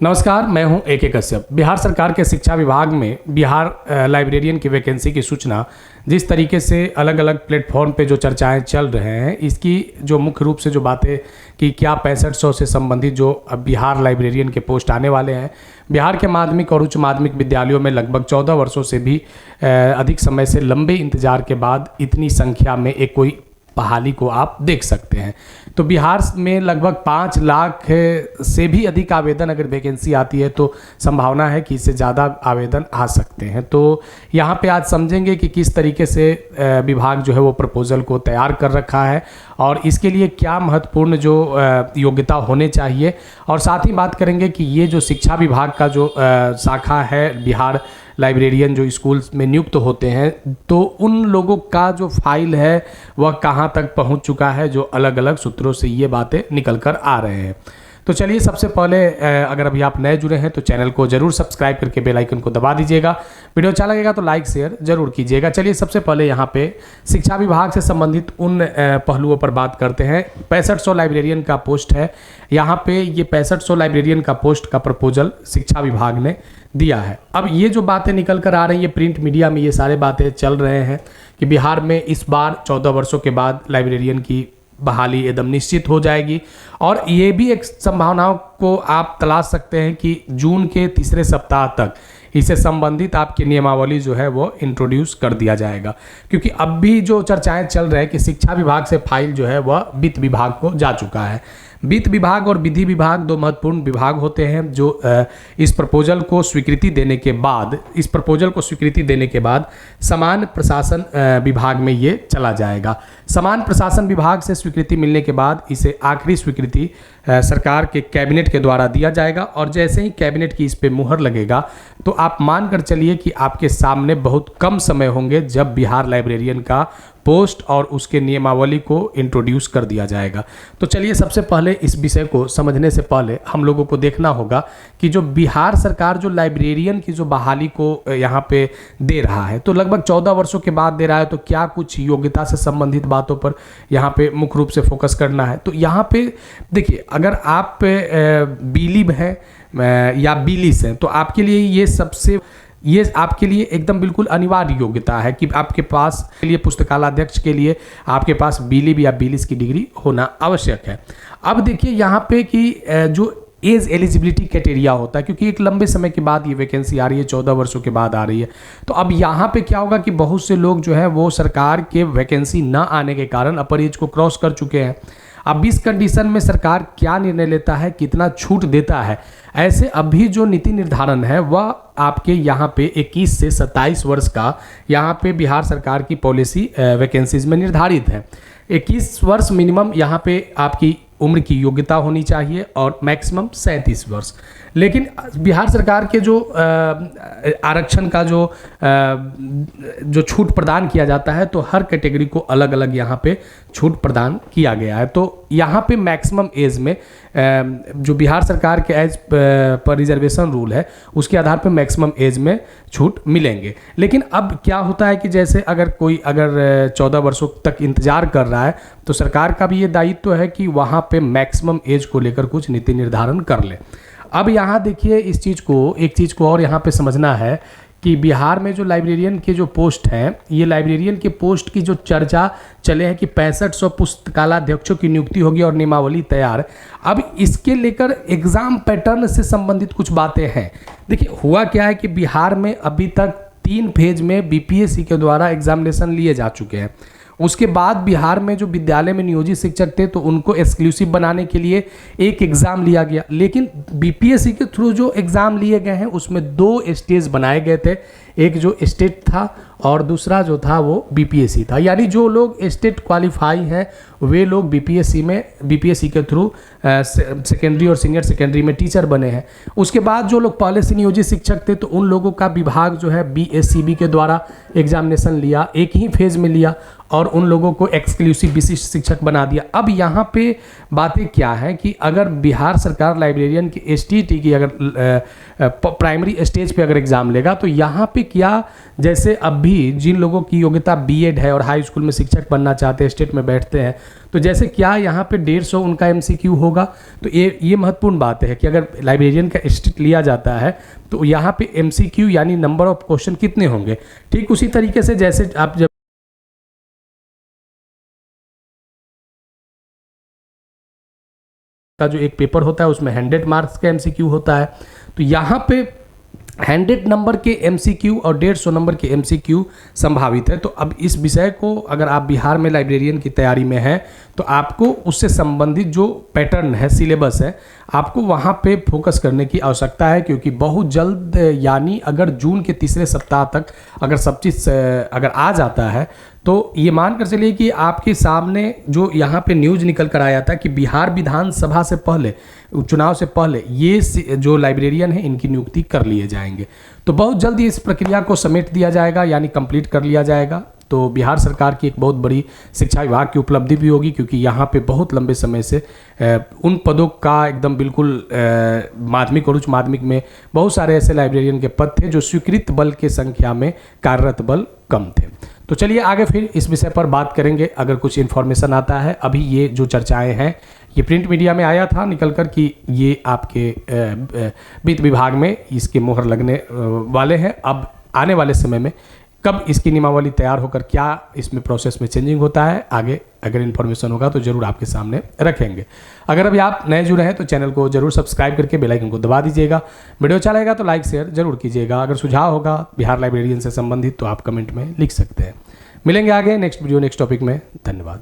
नमस्कार, मैं हूं ए के कश्यप। बिहार सरकार के शिक्षा विभाग में बिहार लाइब्रेरियन की वैकेंसी की सूचना जिस तरीके से अलग अलग प्लेटफॉर्म पे जो चर्चाएं चल रहे हैं, इसकी जो मुख्य रूप से जो बातें कि क्या 6500 से संबंधित जो अब बिहार लाइब्रेरियन के पोस्ट आने वाले हैं, बिहार के माध्यमिक और उच्च माध्यमिक विद्यालयों में लगभग 14 वर्षों से भी अधिक समय से लंबे इंतजार के बाद इतनी संख्या में एक कोई बहाली को आप देख सकते हैं। तो बिहार में लगभग 5 लाख से भी अधिक आवेदन अगर वैकेंसी आती है तो संभावना है कि इससे ज़्यादा आवेदन आ सकते हैं। तो यहाँ पे आज समझेंगे कि किस तरीके से विभाग जो है वो प्रपोजल को तैयार कर रखा है और इसके लिए क्या महत्वपूर्ण जो योग्यता होने चाहिए, और साथ ही बात करेंगे कि ये जो शिक्षा विभाग का जो शाखा है बिहार लाइब्रेरियन जो स्कूल्स में नियुक्त होते हैं, तो उन लोगों का जो फाइल है वह कहाँ तक पहुँच चुका है, जो अलग अलग सूत्रों से ये बातें निकल कर आ रहे हैं। तो चलिए, सबसे पहले अगर अभी आप नए जुड़े हैं तो चैनल को जरूर सब्सक्राइब करके बेल आइकन को दबा दीजिएगा। वीडियो अच्छा लगेगा तो लाइक शेयर जरूर कीजिएगा। चलिए, सबसे पहले यहाँ पे शिक्षा विभाग से संबंधित उन पहलुओं पर बात करते हैं। 6500 लाइब्रेरियन का पोस्ट है। यहाँ पे ये 6500 लाइब्रेरियन का पोस्ट का प्रपोजल शिक्षा विभाग ने दिया है। अब ये जो बातें निकल कर आ रही है, प्रिंट मीडिया में ये सारे बातें चल रहे हैं कि बिहार में इस बार 14 वर्षों के बाद लाइब्रेरियन की बहाली एकदम निश्चित हो जाएगी, और ये भी एक संभावनाओं को आप तलाश सकते हैं कि जून के तीसरे सप्ताह तक इससे संबंधित आपकी नियमावली जो है वो इंट्रोड्यूस कर दिया जाएगा। क्योंकि अब भी जो चर्चाएं चल रहे हैं कि शिक्षा विभाग से फाइल जो है वह वित्त विभाग को जा चुका है। वित्त विभाग और विधि विभाग दो महत्वपूर्ण विभाग होते हैं जो इस प्रपोजल को स्वीकृति देने के बाद समान प्रशासन विभाग में ये चला जाएगा। समान प्रशासन विभाग से स्वीकृति मिलने के बाद इसे आखिरी स्वीकृति सरकार के कैबिनेट के द्वारा दिया जाएगा, और जैसे ही कैबिनेट की इस पे मुहर लगेगा तो आप मान कर चलिए कि आपके सामने बहुत कम समय होंगे जब बिहार लाइब्रेरियन का पोस्ट और उसके नियमावली को इंट्रोड्यूस कर दिया जाएगा। तो चलिए, सबसे पहले इस विषय को समझने से पहले हम लोगों को देखना होगा कि जो बिहार सरकार जो लाइब्रेरियन की जो बहाली को यहाँ पे दे रहा है, तो लगभग 14 वर्षों के बाद दे रहा है, तो क्या कुछ योग्यता से संबंधित बातों पर यहाँ पे मुख्य रूप से फोकस करना है। तो यहाँ पे देखिए, अगर आप बीलिब हैं या बीलिस हैं तो आपके लिए ये आपके लिए एकदम बिल्कुल अनिवार्य योग्यता है कि आपके पास के लिए पुस्तकालयाध्यक्ष के लिए आपके पास बीलिब या बीलिस की डिग्री होना आवश्यक है। अब देखिए यहाँ पे कि जो एज एलिजिबिलिटी क्राइटेरिया होता है, क्योंकि एक लंबे समय के बाद ये वैकेंसी आ रही है, 14 वर्षों के बाद आ रही है, तो अब यहाँ पे क्या होगा कि बहुत से लोग जो है वो सरकार के वैकेंसी ना आने के कारण अपर एज को क्रॉस कर चुके हैं। अब इस कंडीशन में सरकार क्या निर्णय लेता है, कितना छूट देता है, ऐसे अभी जो नीति निर्धारण है वह आपके यहाँ पे 21 से 27 वर्ष का यहाँ पे बिहार सरकार की पॉलिसी वैकेंसीज में निर्धारित है। 21 वर्ष मिनिमम यहाँ पे आपकी उम्र की योग्यता होनी चाहिए और मैक्सिमम 37 वर्ष। लेकिन बिहार सरकार के जो आरक्षण का जो छूट प्रदान किया जाता है, तो हर कैटेगरी को अलग अलग यहाँ पे छूट प्रदान किया गया है। तो यहाँ पे मैक्सिमम एज में जो बिहार सरकार के एज पर रिजर्वेशन रूल है उसके आधार पर मैक्सिमम एज में छूट मिलेंगे। लेकिन अब क्या होता है कि जैसे अगर 14 वर्षों तक इंतजार कर रहा है, तो सरकार का भी ये दायित्व है कि वहाँ पे मैक्सिमम एज को लेकर कुछ नीति निर्धारण कर ले। अब यहाँ देखिए, एक चीज़ को और यहाँ पे समझना है कि बिहार में जो लाइब्रेरियन के जो पोस्ट हैं, ये लाइब्रेरियन के पोस्ट की जो चर्चा चले हैं कि 6500 पुस्तकालयाध्यक्षों की नियुक्ति होगी और नियमावली तैयार। अब इसके लेकर एग्ज़ाम पैटर्न से संबंधित कुछ बातें हैं। देखिए, हुआ क्या है कि बिहार में अभी तक 3 फेज में बीपीएससी के द्वारा एग्जामिनेशन लिए जा चुके हैं। उसके बाद बिहार में जो विद्यालय में नियोजित शिक्षक थे तो उनको एक्सक्लूसिव बनाने के लिए एक एग्ज़ाम लिया गया। लेकिन बीपीएससी के थ्रू जो एग्ज़ाम लिए गए हैं उसमें 2 स्टेज बनाए गए थे, एक जो स्टेट था और दूसरा जो था वो बीपीएससी था। यानी जो लोग स्टेट क्वालिफाई हैं वे लोग बीपीएससी के थ्रू सेकेंडरी और सीनियर सेकेंडरी में टीचर बने हैं। उसके बाद जो लोग पहले से नियोजित शिक्षक थे तो उन लोगों का विभाग जो है बीएससीबी के द्वारा एग्जामिनेशन लिया, एक ही फेज में लिया, और उन लोगों को एक्सक्लूसिव विशिष्ट शिक्षक बना दिया। अब यहाँ पे बातें क्या है कि अगर बिहार सरकार लाइब्रेरियन की एसटीईटी की अगर प्राइमरी स्टेज पे अगर एग्ज़ाम लेगा तो यहाँ पे क्या, जैसे अब भी जिन लोगों की योग्यता बीएड है और हाई स्कूल में शिक्षक बनना चाहते हैं, स्टेट में बैठते हैं, तो जैसे क्या यहाँ पे 150 उनका एमसीक्यू होगा। तो ये महत्वपूर्ण बात है कि अगर लाइब्रेरियन का स्टेट लिया जाता है तो यहाँ पे एमसीक्यू यानी नंबर ऑफ क्वेश्चन कितने होंगे। ठीक उसी तरीके से जैसे आप जब का जो एक पेपर होता है उसमें 100 मार्क्स का एमसीक्यू होता है, तो यहाँ पे 100 नंबर के एमसीक्यू और 150 नंबर के एमसीक्यू संभावित है। तो अब इस विषय को अगर आप बिहार में लाइब्रेरियन की तैयारी में हैं तो आपको उससे संबंधित जो पैटर्न है, सिलेबस है, आपको वहाँ पे फोकस करने की आवश्यकता है, क्योंकि बहुत जल्द यानी अगर जून के तीसरे सप्ताह तक अगर सब चीज़ अगर आ जाता है तो ये मान कर चलिए कि आपके सामने जो यहाँ पे न्यूज़ निकल कर आया था कि बिहार विधानसभा से पहले, चुनाव से पहले ये जो लाइब्रेरियन है इनकी नियुक्ति कर लिए जाएंगे। तो बहुत जल्दी इस प्रक्रिया को समेट दिया जाएगा यानी कंप्लीट कर लिया जाएगा। तो बिहार सरकार की एक बहुत बड़ी शिक्षा विभाग की उपलब्धि भी होगी, क्योंकि यहाँ पे बहुत लंबे समय से उन पदों का एकदम बिल्कुल माध्यमिक और उच्च माध्यमिक में बहुत सारे ऐसे लाइब्रेरियन के पद थे जो स्वीकृत बल के संख्या में कार्यरत बल कम थे। तो चलिए आगे फिर इस विषय पर बात करेंगे अगर कुछ इन्फॉर्मेशन आता है। अभी ये जो चर्चाएं हैं ये प्रिंट मीडिया में आया था निकल कर कि ये आपके वित्त विभाग में इसके मोहर लगने वाले हैं। अब आने वाले समय में कब इसकी नियमावली तैयार होकर क्या इसमें प्रोसेस में चेंजिंग होता है, आगे अगर इन्फॉर्मेशन होगा तो ज़रूर आपके सामने रखेंगे। अगर अभी आप नए जुड़े हैं तो चैनल को जरूर सब्सक्राइब करके बेल आइकन को दबा दीजिएगा। वीडियो अच्छा लगेगा तो लाइक शेयर जरूर कीजिएगा। अगर सुझाव होगा बिहार लाइब्रेरियन से संबंधित तो आप कमेंट में लिख सकते हैं। मिलेंगे आगे नेक्स्ट वीडियो नेक्स्ट टॉपिक में। धन्यवाद।